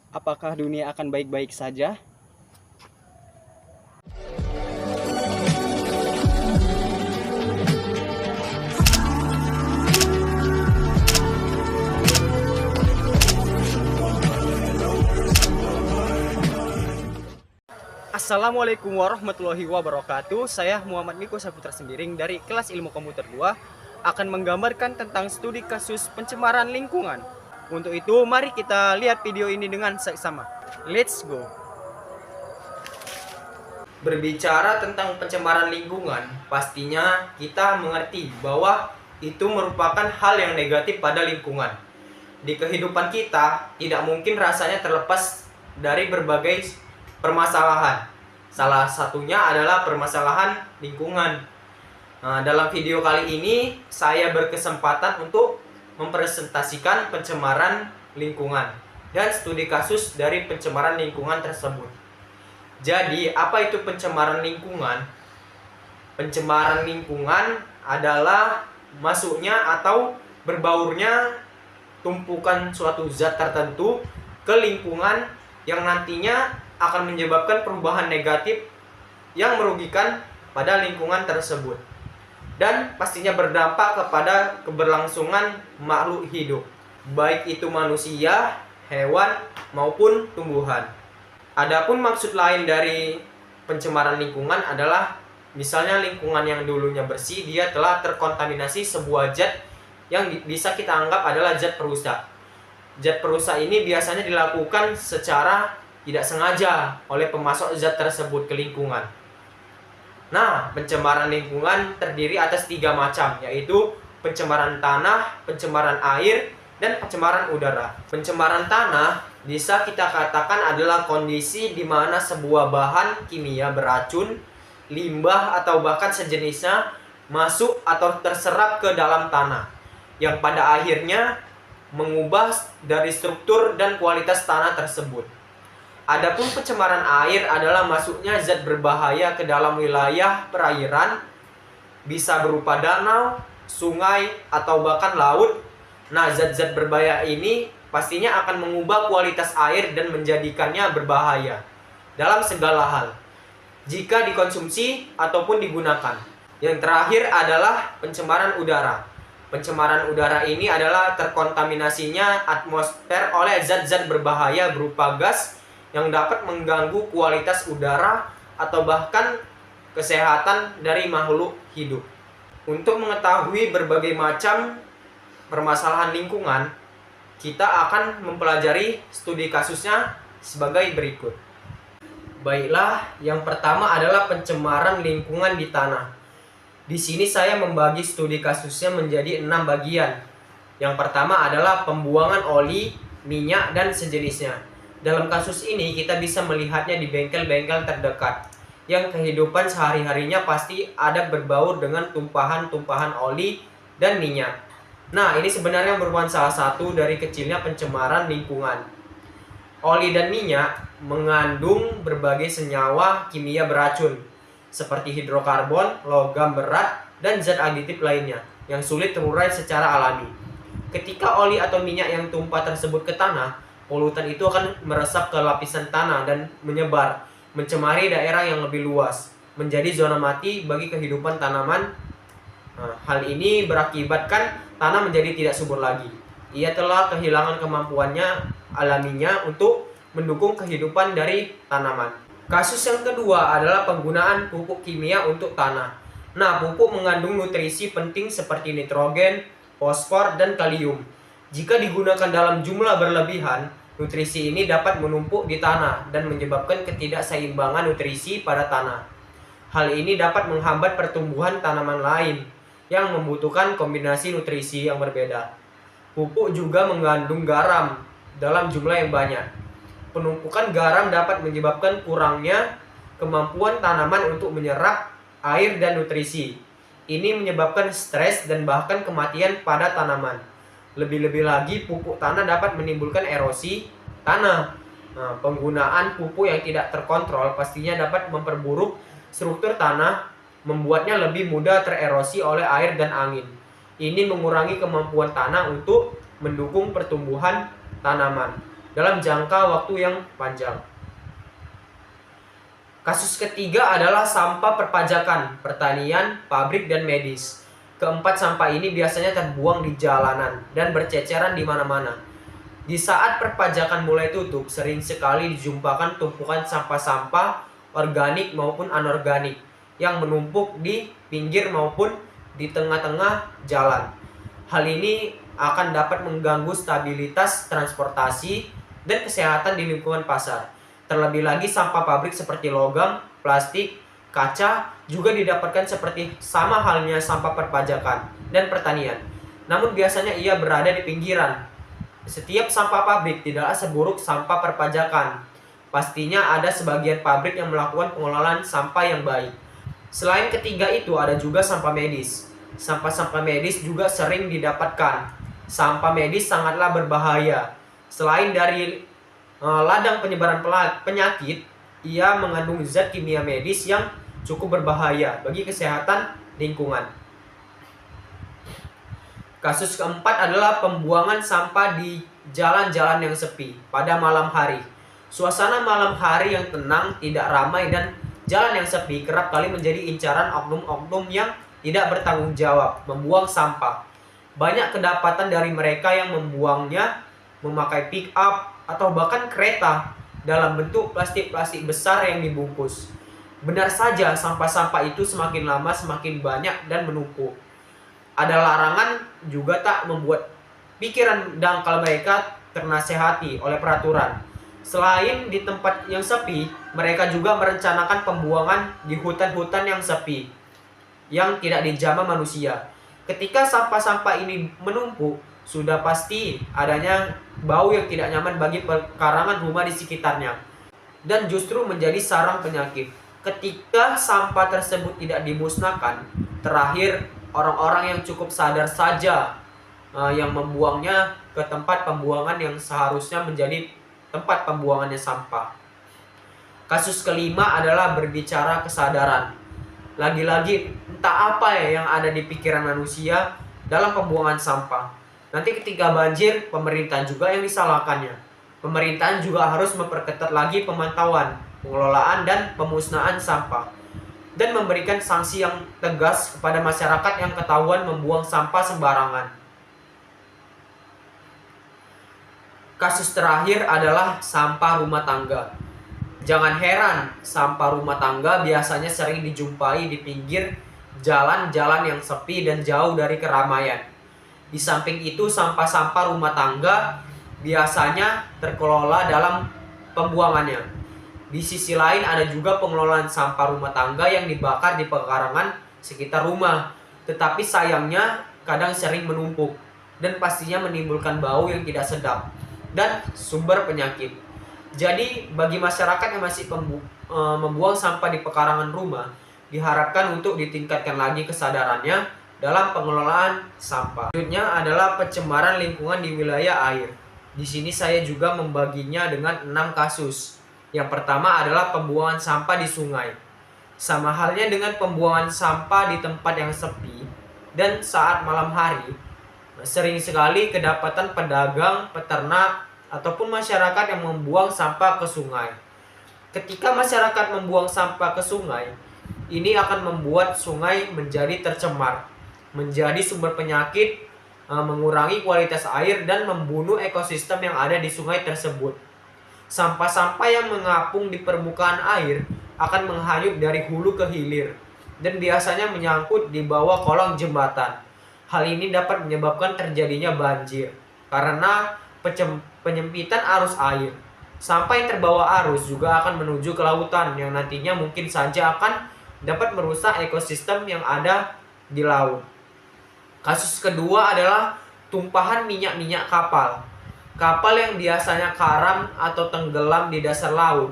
Apakah dunia akan baik-baik saja? Assalamualaikum warahmatullahi wabarakatuh. Saya Muhammad Miko Saputra Sembiring dari kelas Ilmu Komputer 2 akan menggambarkan tentang studi kasus pencemaran lingkungan. Untuk itu, mari kita lihat video ini dengan seksama. Let's go. Berbicara tentang pencemaran lingkungan, pastinya kita mengerti bahwa itu merupakan hal yang negatif pada lingkungan. Di kehidupan kita, tidak mungkin rasanya terlepas dari berbagai permasalahan. Salah satunya adalah permasalahan lingkungan. Nah, dalam video kali ini, saya berkesempatan untuk mempresentasikan pencemaran lingkungan dan studi kasus dari pencemaran lingkungan tersebut. Jadi, apa itu pencemaran lingkungan? Pencemaran lingkungan adalah masuknya atau berbaurnya tumpukan suatu zat tertentu ke lingkungan yang nantinya akan menyebabkan perubahan negatif yang merugikan pada lingkungan tersebut. Dan pastinya berdampak kepada keberlangsungan makhluk hidup, baik itu manusia, hewan, maupun tumbuhan. Adapun maksud lain dari pencemaran lingkungan adalah misalnya lingkungan yang dulunya bersih, dia telah terkontaminasi sebuah zat yang bisa kita anggap adalah zat perusak. Zat perusak ini biasanya dilakukan secara tidak sengaja oleh pemasok zat tersebut ke lingkungan. Nah, pencemaran lingkungan terdiri atas 3 macam, yaitu pencemaran tanah, pencemaran air, dan pencemaran udara. Pencemaran tanah bisa kita katakan adalah kondisi di mana sebuah bahan kimia beracun, limbah, atau bahkan sejenisnya masuk atau terserap ke dalam tanah, yang pada akhirnya mengubah dari struktur dan kualitas tanah tersebut. Adapun pencemaran air adalah masuknya zat berbahaya ke dalam wilayah perairan, bisa berupa danau, sungai, atau bahkan laut. Nah, zat-zat berbahaya ini pastinya akan mengubah kualitas air dan menjadikannya berbahaya dalam segala hal, jika dikonsumsi ataupun digunakan. Yang terakhir adalah pencemaran udara. Pencemaran udara ini adalah terkontaminasinya atmosfer oleh zat-zat berbahaya berupa gas yang dapat mengganggu kualitas udara atau bahkan kesehatan dari makhluk hidup. Untuk mengetahui berbagai macam permasalahan lingkungan, kita akan mempelajari studi kasusnya sebagai berikut. Baiklah, yang pertama adalah pencemaran lingkungan di tanah. Di sini saya membagi studi kasusnya menjadi 6 bagian. Yang pertama adalah pembuangan oli, minyak, dan sejenisnya. Dalam kasus ini kita bisa melihatnya di bengkel-bengkel terdekat, yang kehidupan sehari-harinya pasti ada berbaur dengan tumpahan-tumpahan oli dan minyak. Nah, ini sebenarnya merupakan salah satu dari kecilnya pencemaran lingkungan. Oli dan minyak mengandung berbagai senyawa kimia beracun, seperti hidrokarbon, logam berat, dan zat aditif lainnya yang sulit terurai secara alami. Ketika oli atau minyak yang tumpah tersebut ke tanah, polutan itu akan meresap ke lapisan tanah dan menyebar, mencemari daerah yang lebih luas, menjadi zona mati bagi kehidupan tanaman. Nah, hal ini berakibatkan tanah menjadi tidak subur lagi. Ia telah kehilangan kemampuannya alaminya untuk mendukung kehidupan dari tanaman. Kasus yang kedua adalah penggunaan pupuk kimia untuk tanah. Nah, pupuk mengandung nutrisi penting seperti nitrogen, fosfor, dan kalium. Jika digunakan dalam jumlah berlebihan, nutrisi ini dapat menumpuk di tanah dan menyebabkan ketidakseimbangan nutrisi pada tanah. Hal ini dapat menghambat pertumbuhan tanaman lain yang membutuhkan kombinasi nutrisi yang berbeda. Pupuk juga mengandung garam dalam jumlah yang banyak. Penumpukan garam dapat menyebabkan kurangnya kemampuan tanaman untuk menyerap air dan nutrisi. Ini menyebabkan stres dan bahkan kematian pada tanaman. Lebih-lebih lagi, pupuk tanah dapat menimbulkan erosi tanah. Nah, penggunaan pupuk yang tidak terkontrol pastinya dapat memperburuk struktur tanah, membuatnya lebih mudah tererosi oleh air dan angin. Ini mengurangi kemampuan tanah untuk mendukung pertumbuhan tanaman. dalam jangka waktu yang panjang. Kasus ketiga adalah sampah perpajakan, pertanian, pabrik, dan medis. Keempat sampah ini biasanya terbuang di jalanan dan berceceran di mana-mana. Di saat perpajakan mulai tutup, sering sekali dijumpakan tumpukan sampah-sampah organik maupun anorganik yang menumpuk di pinggir maupun di tengah-tengah jalan. Hal ini akan dapat mengganggu stabilitas transportasi dan kesehatan di lingkungan pasar. Terlebih lagi sampah pabrik seperti logam, plastik, kaca juga didapatkan seperti sama halnya sampah perpajakan dan pertanian. Namun biasanya ia berada di pinggiran. Setiap sampah pabrik tidaklah seburuk sampah perpajakan. Pastinya ada sebagian pabrik yang melakukan pengelolaan sampah yang baik. Selain ketiga itu ada juga sampah medis. Sampah-sampah medis juga sering didapatkan. Sampah medis sangatlah berbahaya. Selain dari ladang penyebaran penyakit, ia mengandung zat kimia medis yang cukup berbahaya bagi kesehatan lingkungan. Kasus keempat adalah pembuangan sampah di jalan-jalan yang sepi pada malam hari. Suasana malam hari yang tenang, tidak ramai, dan jalan yang sepi kerap kali menjadi incaran oknum-oknum yang tidak bertanggung jawab membuang sampah. Banyak kedapatan dari mereka yang membuangnya memakai pick up atau bahkan kereta dalam bentuk plastik-plastik besar yang dibungkus. Benar saja, sampah-sampah itu semakin lama semakin banyak dan menumpuk. Ada larangan juga tak membuat pikiran dangkal mereka ternasehati oleh peraturan. Selain di tempat yang sepi, mereka juga merencanakan pembuangan di hutan-hutan yang sepi yang tidak dijamah manusia. Ketika sampah-sampah ini menumpuk, sudah pasti adanya bau yang tidak nyaman bagi pekarangan rumah di sekitarnya dan justru menjadi sarang penyakit. Ketika sampah tersebut tidak dimusnahkan, terakhir orang-orang yang cukup sadar saja yang membuangnya ke tempat pembuangan yang seharusnya menjadi tempat pembuangannya sampah. Kasus kelima adalah berbicara kesadaran. Lagi-lagi entah apa ya yang ada di pikiran manusia dalam pembuangan sampah. Nanti ketika banjir, pemerintahan juga yang disalahkannya. Pemerintahan juga harus memperketat lagi pemantauan, pengelolaan, dan pemusnahan sampah. Dan memberikan sanksi yang tegas kepada masyarakat yang ketahuan membuang sampah sembarangan. Kasus terakhir adalah sampah rumah tangga. Jangan heran, sampah rumah tangga biasanya sering dijumpai di pinggir jalan-jalan yang sepi dan jauh dari keramaian. Di samping itu, sampah-sampah rumah tangga biasanya terkelola dalam pembuangannya. Di sisi lain ada juga pengelolaan sampah rumah tangga yang dibakar di pekarangan sekitar rumah. Tetapi sayangnya kadang sering menumpuk dan pastinya menimbulkan bau yang tidak sedap dan sumber penyakit. Jadi bagi masyarakat yang masih membuang sampah di pekarangan rumah, diharapkan untuk ditingkatkan lagi kesadarannya dalam pengelolaan sampah. Selanjutnya adalah pencemaran lingkungan di wilayah air. Di sini saya juga membaginya dengan 6 kasus. Yang pertama adalah pembuangan sampah di sungai. Sama halnya dengan pembuangan sampah di tempat yang sepi dan saat malam hari, sering sekali kedapatan pedagang, peternak, ataupun masyarakat yang membuang sampah ke sungai. Ketika masyarakat membuang sampah ke sungai, ini akan membuat sungai menjadi tercemar, menjadi sumber penyakit, mengurangi kualitas air, dan membunuh ekosistem yang ada di sungai tersebut. Sampah-sampah yang mengapung di permukaan air akan menghanyut dari hulu ke hilir dan biasanya menyangkut di bawah kolong jembatan. Hal ini dapat menyebabkan terjadinya banjir karena penyempitan arus air. Sampah yang terbawa arus juga akan menuju ke lautan yang nantinya mungkin saja akan dapat merusak ekosistem yang ada di laut. Kasus kedua adalah tumpahan minyak-minyak kapal. Kapal yang biasanya karam atau tenggelam di dasar laut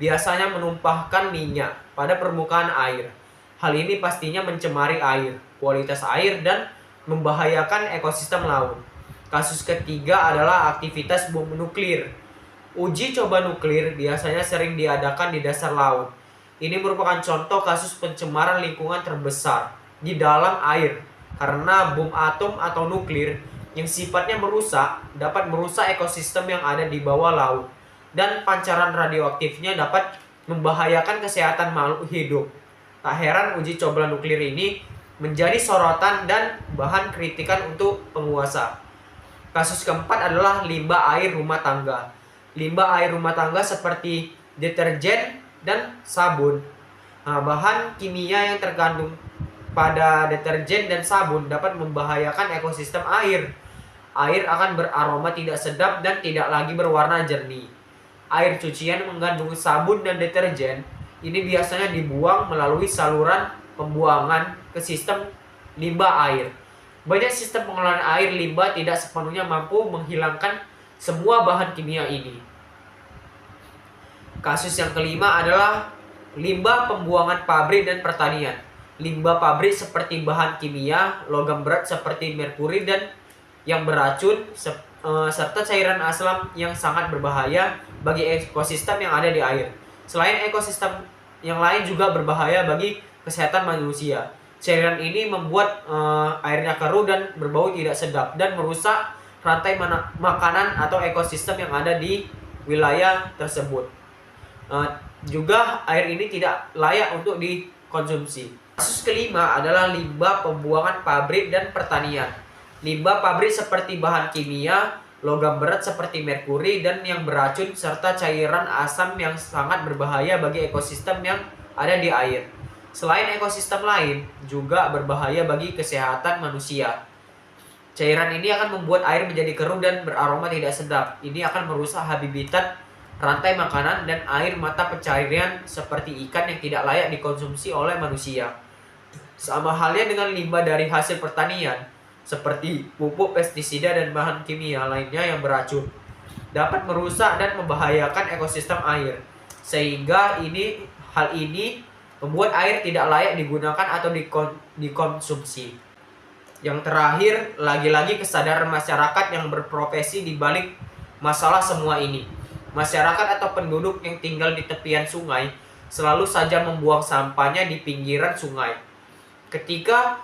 biasanya menumpahkan minyak pada permukaan air. Hal ini pastinya mencemari air, kualitas air, dan membahayakan ekosistem laut. Kasus ketiga adalah aktivitas bom nuklir. Uji coba nuklir biasanya sering diadakan di dasar laut. Ini merupakan contoh kasus pencemaran lingkungan terbesar di dalam air karena bom atom atau nuklir yang sifatnya merusak, dapat merusak ekosistem yang ada di bawah laut, dan pancaran radioaktifnya dapat membahayakan kesehatan makhluk hidup. Tak heran uji coba nuklir ini menjadi sorotan dan bahan kritikan untuk penguasa. Kasus keempat adalah limbah air rumah tangga. Limbah air rumah tangga seperti deterjen dan sabun. Bahan kimia yang terkandung pada deterjen dan sabun dapat membahayakan ekosistem air. Air akan beraroma tidak sedap dan tidak lagi berwarna jernih. Air cucian mengandung sabun dan deterjen ini biasanya dibuang melalui saluran pembuangan ke sistem limbah air. Banyak sistem pengelolaan air limbah tidak sepenuhnya mampu menghilangkan semua bahan kimia ini. Kasus yang kelima adalah limbah pembuangan pabrik dan pertanian. Limbah pabrik seperti bahan kimia, logam berat seperti merkuri dan yang beracun, serta cairan asam yang sangat berbahaya bagi ekosistem yang ada di air. Selain ekosistem yang lain juga berbahaya bagi kesehatan manusia. Cairan ini membuat airnya keruh dan berbau tidak sedap dan merusak rantai makanan atau ekosistem yang ada di wilayah tersebut. Juga air ini tidak layak untuk dikonsumsi. Kasus kelima adalah limbah pembuangan pabrik dan pertanian. Limbah pabrik seperti bahan kimia, logam berat seperti merkuri dan yang beracun serta cairan asam yang sangat berbahaya bagi ekosistem yang ada di air. Selain ekosistem lain, juga berbahaya bagi kesehatan manusia. Cairan ini akan membuat air menjadi keruh dan beraroma tidak sedap. Ini akan merusak habitat rantai makanan dan air mata pencarian seperti ikan yang tidak layak dikonsumsi oleh manusia. Sama halnya dengan limbah dari hasil pertanian, seperti pupuk, pestisida, dan bahan kimia lainnya yang beracun, dapat merusak dan membahayakan ekosistem air. Sehingga hal ini membuat air tidak layak digunakan atau dikonsumsi. Yang terakhir, lagi-lagi kesadaran masyarakat yang berprofesi di balik masalah semua ini. Masyarakat atau penduduk yang tinggal di tepian sungai selalu saja membuang sampahnya di pinggiran sungai. Ketika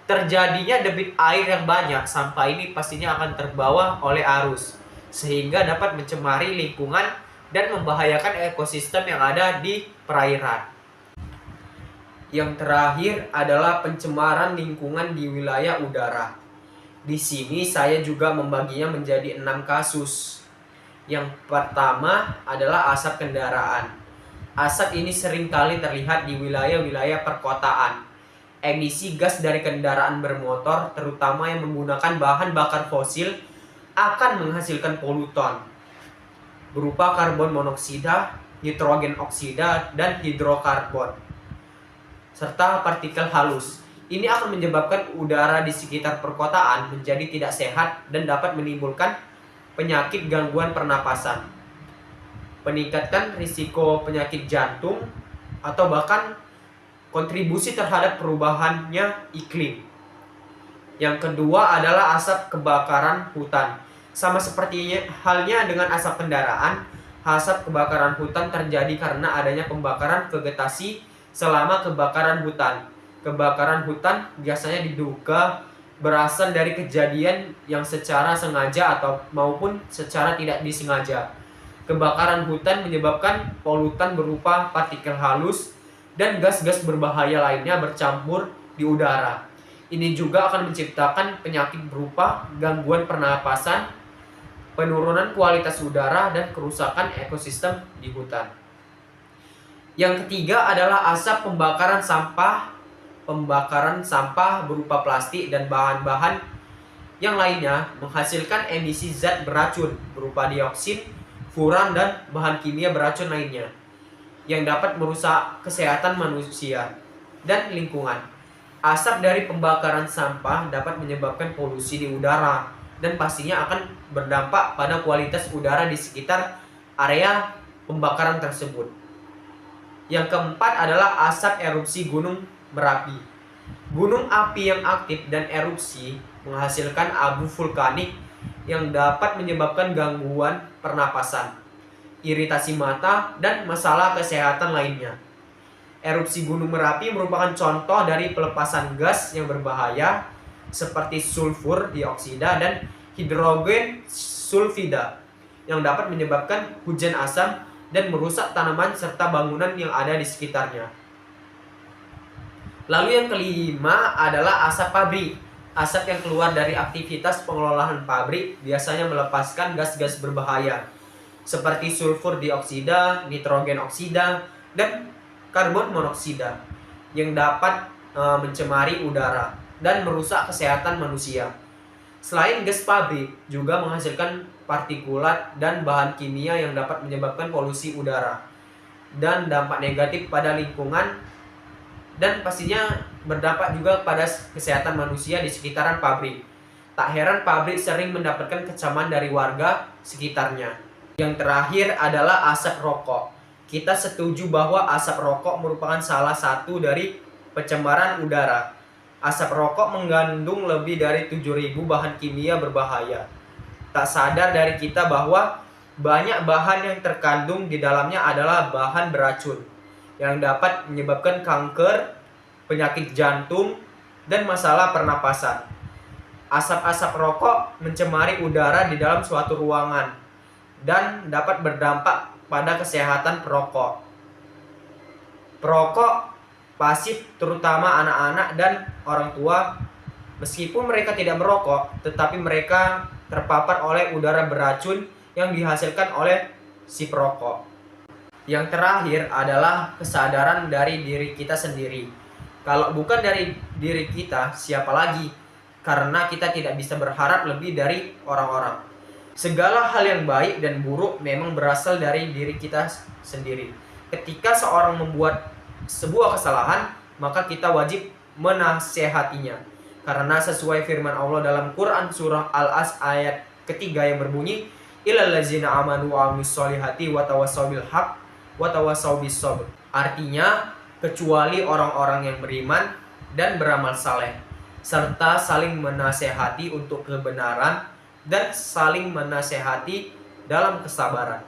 terjadinya debit air yang banyak, sampah ini pastinya akan terbawa oleh arus, sehingga dapat mencemari lingkungan dan membahayakan ekosistem yang ada di perairan. Yang terakhir adalah pencemaran lingkungan di wilayah udara. Di sini saya juga membaginya menjadi 6 kasus. Yang pertama adalah asap kendaraan. Asap ini seringkali terlihat di wilayah-wilayah perkotaan. Emisi gas dari kendaraan bermotor, terutama yang menggunakan bahan bakar fosil, akan menghasilkan polutan berupa karbon monoksida, nitrogen oksida, dan hidrokarbon, serta partikel halus. Ini akan menyebabkan udara di sekitar perkotaan menjadi tidak sehat dan dapat menimbulkan penyakit gangguan pernapasan, meningkatkan risiko penyakit jantung, atau bahkan kontribusi terhadap perubahannya iklim. Yang kedua adalah asap kebakaran hutan. Sama seperti halnya dengan asap kendaraan, asap kebakaran hutan terjadi karena adanya pembakaran vegetasi selama kebakaran hutan. Kebakaran hutan biasanya diduga berasal dari kejadian yang secara sengaja maupun secara tidak disengaja. Kebakaran hutan menyebabkan polutan berupa partikel halus dan gas-gas berbahaya lainnya bercampur di udara. Ini juga akan menciptakan penyakit berupa gangguan pernapasan, penurunan kualitas udara, dan kerusakan ekosistem di hutan. Yang ketiga adalah asap pembakaran sampah. Pembakaran sampah berupa plastik dan bahan-bahan yang lainnya menghasilkan emisi zat beracun berupa dioksin, furan, dan bahan kimia beracun lainnya yang dapat merusak kesehatan manusia dan lingkungan. Asap dari pembakaran sampah dapat menyebabkan polusi di udara dan pastinya akan berdampak pada kualitas udara di sekitar area pembakaran tersebut. Yang keempat adalah asap erupsi gunung Merapi. Gunung api yang aktif dan erupsi menghasilkan abu vulkanik yang dapat menyebabkan gangguan pernapasan, iritasi mata, dan masalah kesehatan lainnya. Erupsi Gunung Merapi merupakan contoh dari pelepasan gas yang berbahaya seperti sulfur dioksida dan hidrogen sulfida yang dapat menyebabkan hujan asam dan merusak tanaman serta bangunan yang ada di sekitarnya. Lalu yang kelima adalah asap pabrik. Asap yang keluar dari aktivitas pengelolaan pabrik biasanya melepaskan gas-gas berbahaya seperti sulfur dioksida, nitrogen oksida, dan karbon monoksida yang dapat mencemari udara dan merusak kesehatan manusia. Selain gas pabrik juga menghasilkan partikulat dan bahan kimia yang dapat menyebabkan polusi udara dan dampak negatif pada lingkungan, dan pastinya berdampak juga pada kesehatan manusia di sekitaran pabrik. Tak heran pabrik sering mendapatkan kecaman dari warga sekitarnya. Yang terakhir adalah asap rokok. Kita setuju bahwa asap rokok merupakan salah satu dari pencemaran udara. Asap rokok mengandung lebih dari 7.000 bahan kimia berbahaya. Tak sadar dari kita bahwa banyak bahan yang terkandung di dalamnya adalah bahan beracun yang dapat menyebabkan kanker, penyakit jantung, dan masalah pernapasan. Asap-asap rokok mencemari udara di dalam suatu ruangan dan dapat berdampak pada kesehatan perokok. Perokok pasif, terutama anak-anak dan orang tua, meskipun mereka tidak merokok, tetapi mereka terpapar oleh udara beracun yang dihasilkan oleh si perokok. Yang terakhir adalah kesadaran dari diri kita sendiri. Kalau bukan dari diri kita, siapa lagi? Karena kita tidak bisa berharap lebih dari orang-orang. Segala hal yang baik dan buruk memang berasal dari diri kita sendiri. Ketika seorang membuat sebuah kesalahan, maka kita wajib menasehatinya. Karena sesuai firman Allah dalam Quran surah Al-As ayat ketiga yang berbunyi, illal ladzina amanu wa amilus solihati wa tawassaw bil haqq wa tawassaw bis sabr. Artinya, kecuali orang-orang yang beriman dan beramal saleh, serta saling menasehati untuk kebenaran dan saling menasehati dalam kesabaran.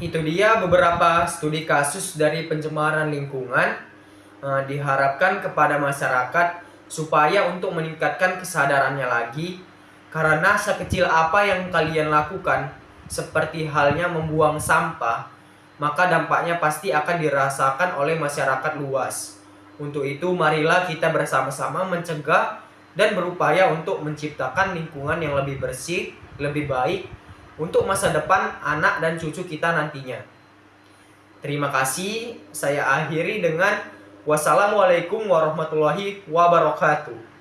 Itu dia beberapa studi kasus dari pencemaran lingkungan. Diharapkan kepada masyarakat supaya untuk meningkatkan kesadarannya lagi, karena sekecil apa yang kalian lakukan, seperti halnya membuang sampah, maka dampaknya pasti akan dirasakan oleh masyarakat luas. Untuk itu, marilah kita bersama-sama mencegah dan berupaya untuk menciptakan lingkungan yang lebih bersih, lebih baik untuk masa depan anak dan cucu kita nantinya. Terima kasih. Saya akhiri dengan wassalamualaikum warahmatullahi wabarakatuh.